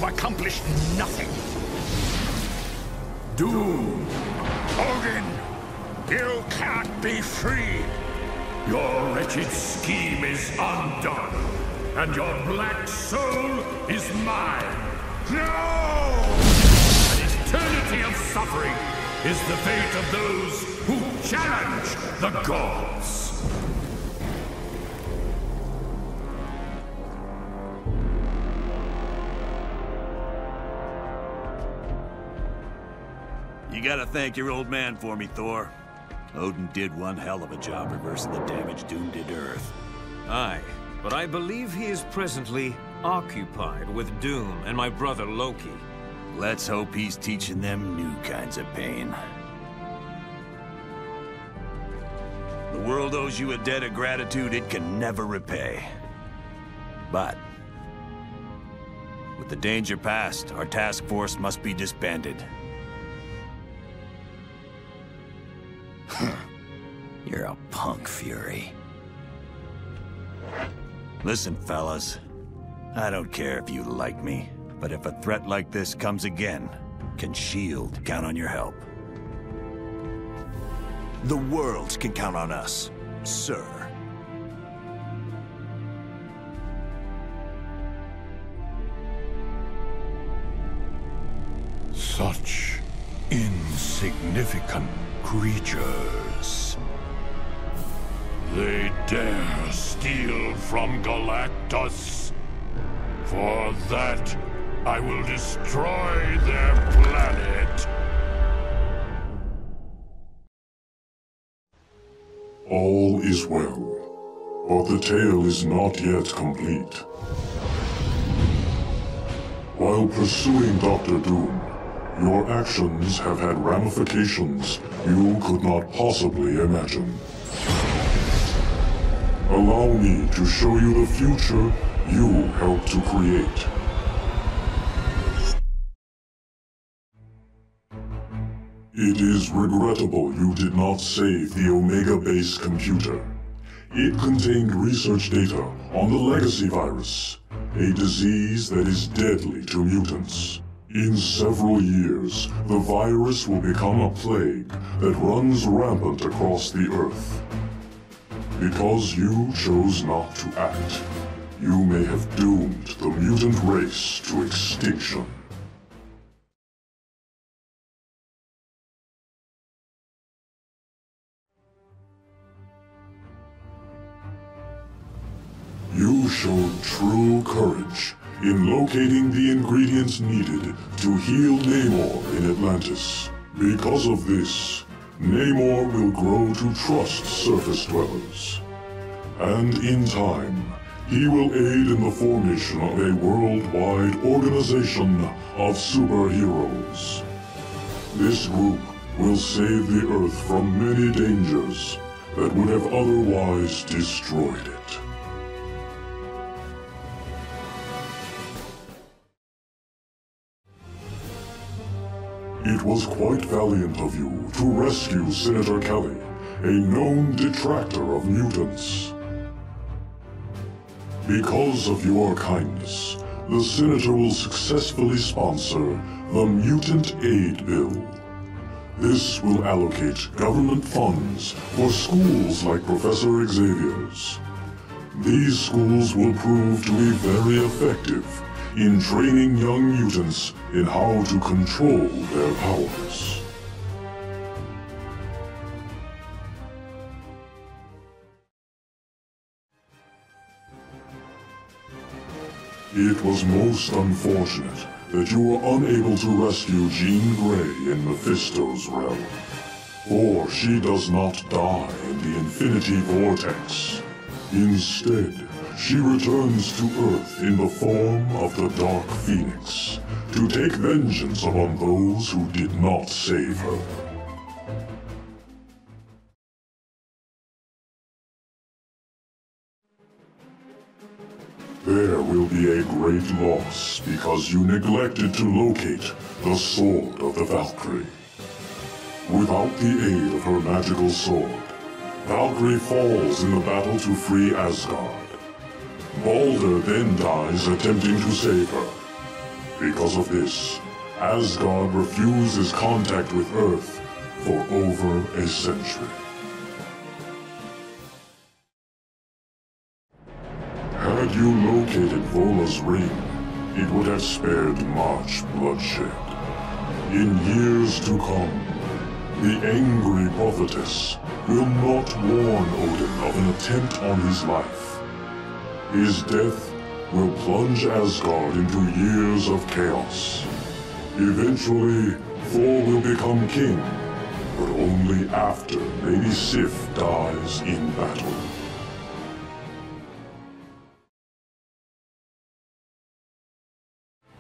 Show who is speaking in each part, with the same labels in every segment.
Speaker 1: You've accomplished nothing.
Speaker 2: Doom!
Speaker 1: Odin, you can't be free.
Speaker 2: Your wretched scheme is undone, and your black soul is mine.
Speaker 1: No!
Speaker 2: An eternity of suffering is the fate of those who challenge the gods.
Speaker 3: You gotta thank your old man for me, Thor. Odin did one hell of a job reversing the damage Doom did to Earth.
Speaker 4: Aye, but I believe he is presently occupied with Doom and my brother Loki.
Speaker 3: Let's hope he's teaching them new kinds of pain. The world owes you a debt of gratitude it can never repay. But with the danger past, our task force must be disbanded. You're a punk, Fury. Listen, fellas. I don't care if you like me, but if a threat like this comes again, can S.H.I.E.L.D. count on your help?
Speaker 5: The world can count on us, sir.
Speaker 2: Such insignificant creatures. They dare steal from Galactus. For that, I will destroy their planet.
Speaker 6: All is well, but the tale is not yet complete. While pursuing Dr. Doom, your actions have had ramifications you could not possibly imagine. Allow me to show you the future you helped to create. It is regrettable you did not save the Omega Base computer. It contained research data on the Legacy virus, a disease that is deadly to mutants. In several years, the virus will become a plague that runs rampant across the Earth. Because you chose not to act, you may have doomed the mutant race to extinction. You showed true courage in locating the ingredients needed to heal Namor in Atlantis. Because of this, Namor will grow to trust surface dwellers. And in time, he will aid in the formation of a worldwide organization of superheroes. This group will save the Earth from many dangers that would have otherwise destroyed it. It was quite valiant of you to rescue Senator Kelly, a known detractor of mutants. Because of your kindness, the Senator will successfully sponsor the Mutant Aid Bill. This will allocate government funds for schools like Professor Xavier's. These schools will prove to be very effective in training young mutants in how to control their powers. It was most unfortunate that you were unable to rescue Jean Grey in Mephisto's realm. For she does not die in the Infinity Vortex. Instead, she returns to Earth in the form of the Dark Phoenix, to take vengeance upon those who did not save her. There will be a great loss because you neglected to locate the Sword of the Valkyrie. Without the aid of her magical sword, Valkyrie falls in the battle to free Asgard. Balder then dies attempting to save her. Because of this, Asgard refuses contact with Earth for over a century. Had you located Vola's ring, it would have spared much bloodshed. In years to come, the angry prophetess will not warn Odin of an attempt on his life. His death will plunge Asgard into years of chaos. Eventually, Thor will become king, but only after Lady Sif dies in battle.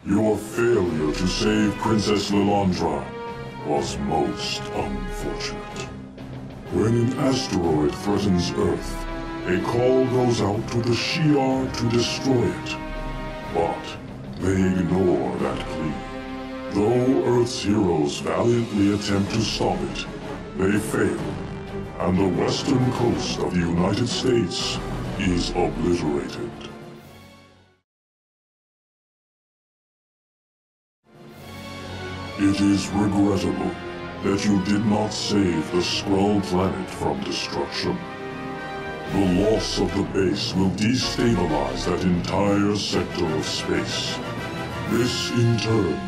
Speaker 6: Your failure to save Princess Lilandra was most unfortunate. When an asteroid threatens Earth, a call goes out to the Shi'ar to destroy it. But they ignore that plea. Though Earth's heroes valiantly attempt to stop it, they fail, and the western coast of the United States is obliterated. It is regrettable that you did not save the Skrull planet from destruction. The loss of the base will destabilize that entire sector of space. This, in turn,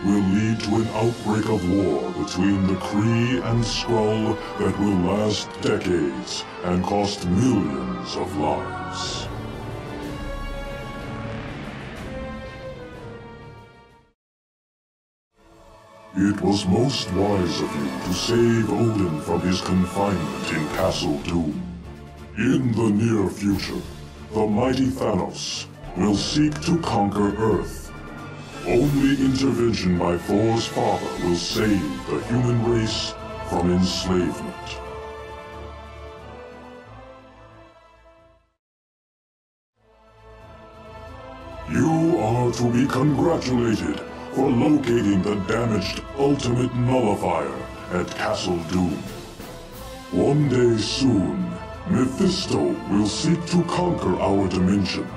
Speaker 6: will lead to an outbreak of war between the Kree and Skrull that will last decades and cost millions of lives. It was most wise of you to save Odin from his confinement in Castle Doom. In the near future, the mighty Thanos will seek to conquer Earth. Only intervention by Thor's father will save the human race from enslavement. You are to be congratulated for locating the damaged Ultimate Nullifier at Castle Doom. One day soon, Mephisto will seek to conquer our dimension,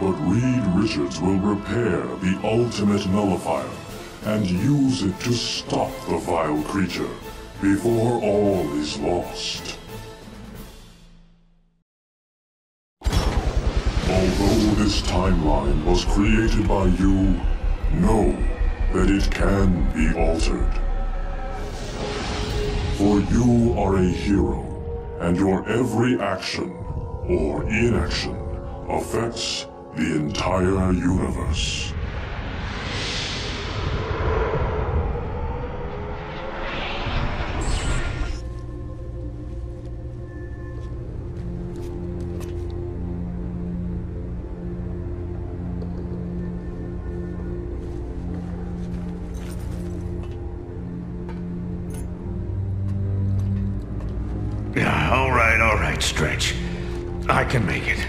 Speaker 6: but Reed Richards will repair the Ultimate Nullifier and use it to stop the vile creature before all is lost. Although this timeline was created by you, know that it can be altered. For you are a hero, and your every action, or inaction, affects the entire universe.
Speaker 3: All right, Stretch. I can make it.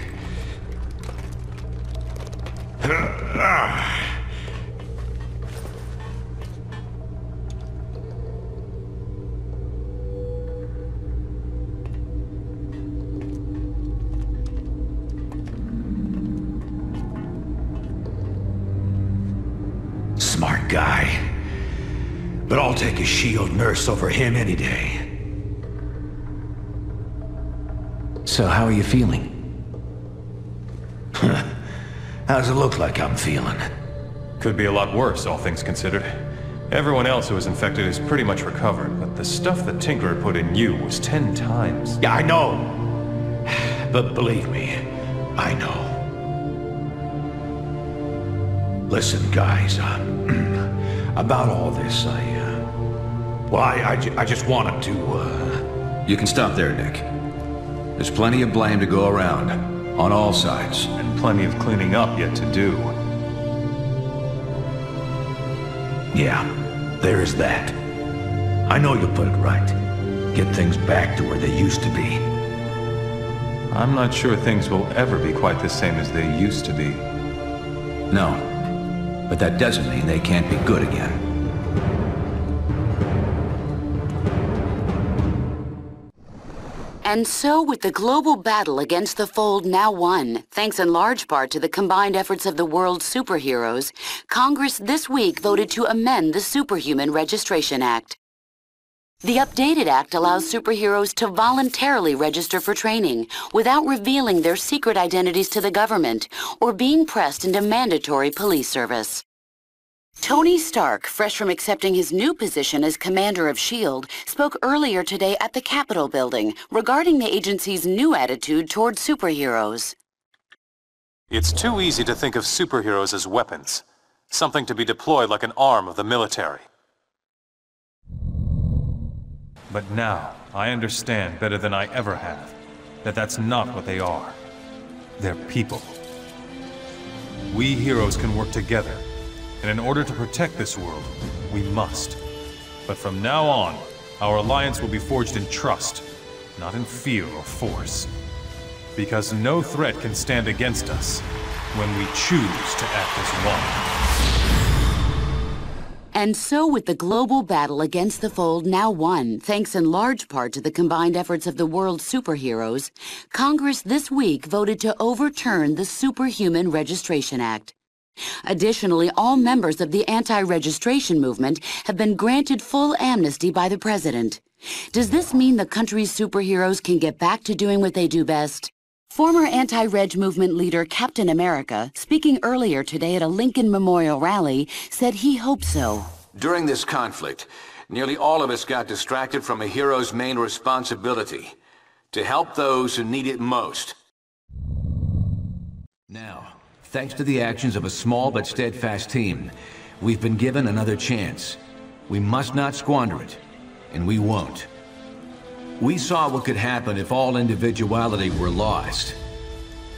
Speaker 3: Smart guy. But I'll take a shield nurse over him any day. So how are you feeling? How does it look like I'm feeling?
Speaker 7: Could be a lot worse, all things considered. Everyone else who was infected is pretty much recovered, but the stuff that Tinkerer put in you was 10 times.
Speaker 3: Yeah, I know. But believe me, I know. Listen, guys, about all this, I just wanted to,
Speaker 8: You can stop there, Nick. There's plenty of blame to go around, on all sides.
Speaker 7: And plenty of cleaning up yet to do.
Speaker 3: Yeah, there is that. I know you'll put it right. Get things back to where they used to be.
Speaker 7: I'm not sure things will ever be quite the same as they used to be.
Speaker 8: No, but that doesn't mean they can't be good again.
Speaker 9: And so, with the global battle against the Fold now won, thanks in large part to the combined efforts of the world's superheroes, Congress this week voted to amend the Superhuman Registration Act. The updated act allows superheroes to voluntarily register for training without revealing their secret identities to the government or being pressed into mandatory police service. Tony Stark, fresh from accepting his new position as commander of S.H.I.E.L.D., spoke earlier today at the Capitol building regarding the agency's new attitude toward superheroes.
Speaker 7: It's too easy to think of superheroes as weapons, something to be deployed like an arm of the military. But now, I understand better than I ever have, that that's not what they are. They're people. We heroes can work together. And in order to protect this world, we must. But from now on, our alliance will be forged in trust, not in fear or force. Because no threat can stand against us when we choose to act as one.
Speaker 9: And so, with the global battle against the Fold now won, thanks in large part to the combined efforts of the world's superheroes, Congress this week voted to overturn the Superhuman Registration Act. Additionally, all members of the anti-registration movement have been granted full amnesty by the president. Does this mean the country's superheroes can get back to doing what they do best? Former anti-reg movement leader Captain America, speaking earlier today at a Lincoln Memorial rally, said he hopes so.
Speaker 8: During this conflict, nearly all of us got distracted from a hero's main responsibility, to help those who need it most. Now, thanks to the actions of a small but steadfast team, we've been given another chance. We must not squander it, and we won't. We saw what could happen if all individuality were lost.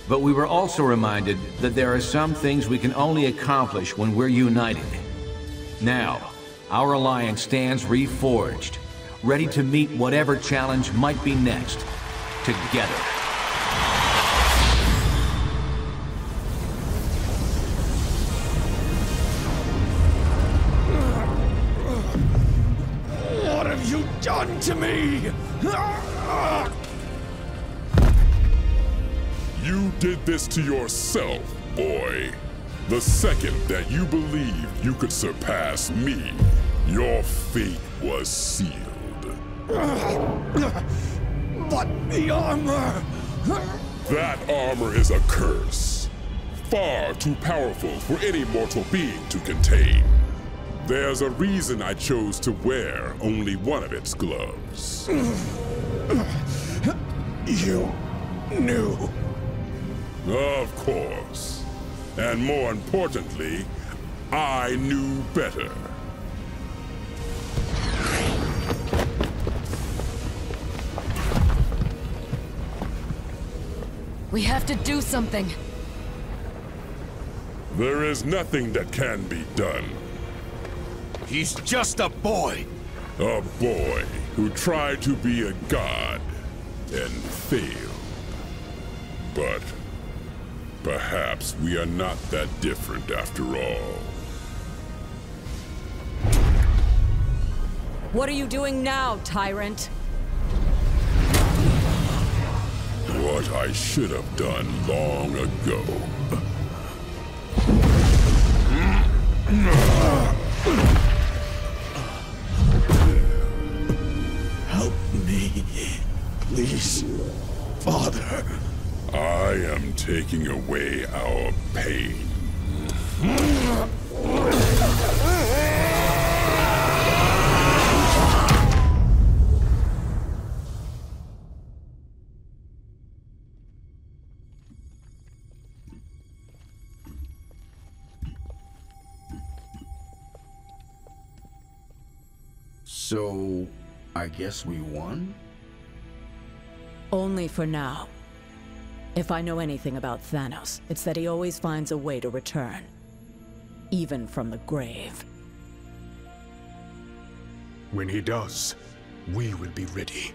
Speaker 8: But we were also reminded that there are some things we can only accomplish when we're united. Now, our alliance stands reforged, ready to meet whatever challenge might be next, together.
Speaker 2: What have you done to me?
Speaker 6: You did this to yourself, boy. The second that you believed you could surpass me, your fate was sealed.
Speaker 2: But the armor...
Speaker 6: That armor is a curse. Far too powerful for any mortal being to contain. There's a reason I chose to wear only one of its gloves.
Speaker 2: You knew.
Speaker 6: Of course. And more importantly, I knew better.
Speaker 10: We have to do something.
Speaker 6: There is nothing that can be done.
Speaker 5: He's just a boy.
Speaker 6: A boy who tried to be a god and failed. But perhaps we are not that different after all.
Speaker 10: What are you doing now, tyrant?
Speaker 6: What I should have done long ago.
Speaker 2: Help me, please, Father.
Speaker 6: I am taking away our pain.
Speaker 5: So, I guess we won?
Speaker 10: Only for now. If I know anything about Thanos, it's that he always finds a way to return. Even from the grave.
Speaker 1: When he does, we will be ready.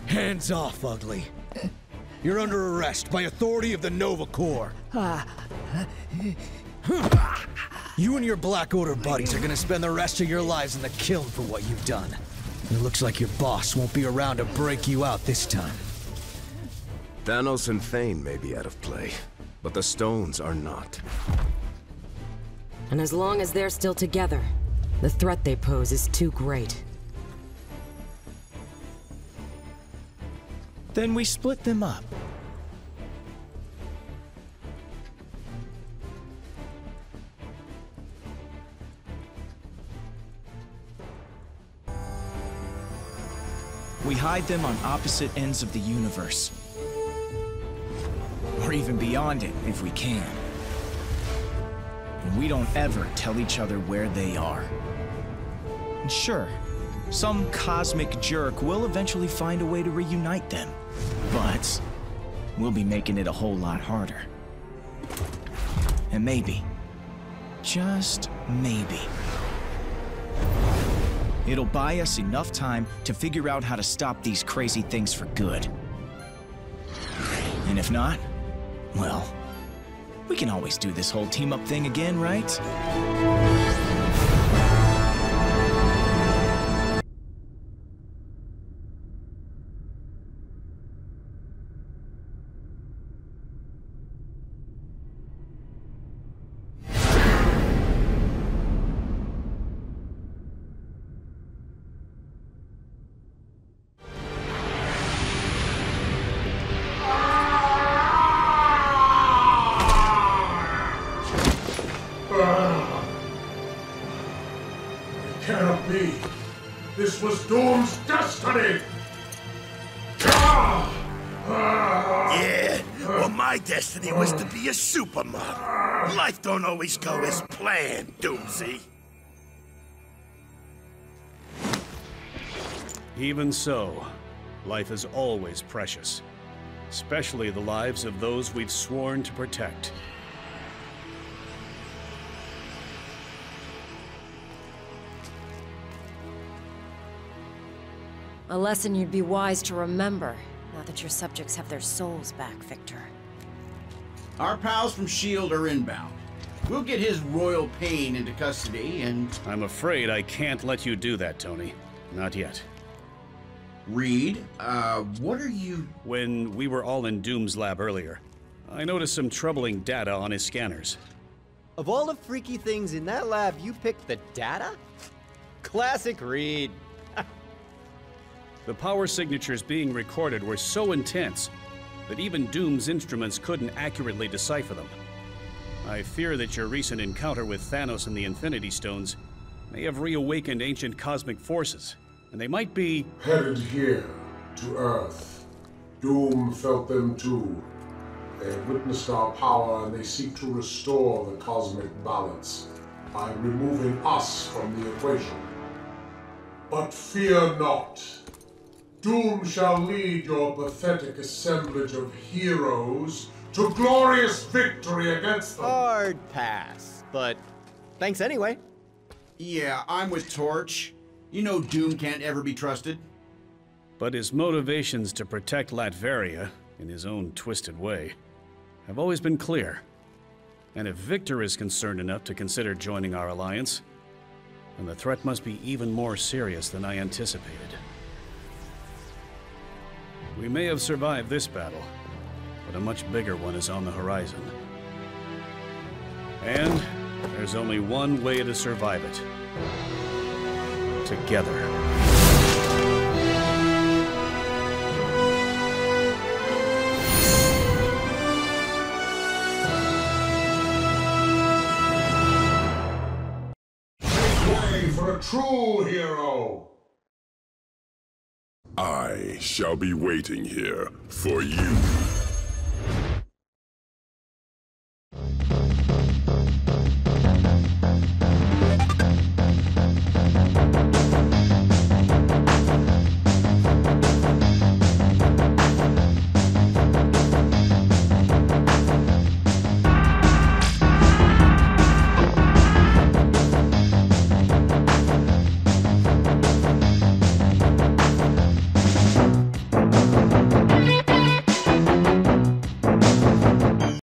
Speaker 2: Hands off, ugly.
Speaker 5: You're under arrest by authority of the Nova Corps. You and your Black Order buddies are gonna spend the rest of your lives in the kiln for what you've done. It looks like your boss won't be around to break you out this time.
Speaker 11: Thanos and Thane may be out of play, but the stones are not.
Speaker 12: And as long as they're still together, the threat they pose is too great.
Speaker 13: Then we split them up. We hide them on opposite ends of the universe. Or even beyond it, if we can. And we don't ever tell each other where they are. And sure, some cosmic jerk will eventually find a way to reunite them. But we'll be making it a whole lot harder. And maybe, just maybe, it'll buy us enough time to figure out how to stop these crazy things for good. And if not, well, we can always do this whole team-up thing again, right?
Speaker 2: Cannot be. This was Doom's destiny!
Speaker 3: Yeah, well, my destiny was to be a supermodel. Life don't always go as planned, Doomsy.
Speaker 14: Even so, life is always precious. Especially the lives of those we've sworn to protect.
Speaker 12: A lesson you'd be wise to remember, now that your subjects have their souls back, Victor.
Speaker 5: Our pals from S.H.I.E.L.D. are inbound. We'll get his royal pain into custody and...
Speaker 14: I'm afraid I can't let you do that, Tony. Not yet.
Speaker 5: Reed, what are you...
Speaker 14: When we were all in Doom's lab earlier, I noticed some troubling data on his scanners.
Speaker 15: Of all the freaky things in that lab, you picked the data? Classic Reed.
Speaker 14: The power signatures being recorded were so intense that even Doom's instruments couldn't accurately decipher them. I fear that your recent encounter with Thanos and the Infinity Stones may have reawakened ancient cosmic forces, and they might be...
Speaker 6: headed here, to Earth. Doom felt them too. They have witnessed our power and they seek to restore the cosmic balance by removing us from the equation. But fear not. Doom shall lead your pathetic assemblage of heroes to glorious victory against them.
Speaker 15: Hard pass, but thanks anyway.
Speaker 5: Yeah, I'm with Torch. You know Doom can't ever be trusted.
Speaker 14: But his motivations to protect Latveria, in his own twisted way, have always been clear. And if Victor is concerned enough to consider joining our alliance, then the threat must be even more serious than I anticipated. We may have survived this battle, but a much bigger one is on the horizon. And there's only one way to survive it. Together.
Speaker 6: For a true hero! I shall be waiting here for you.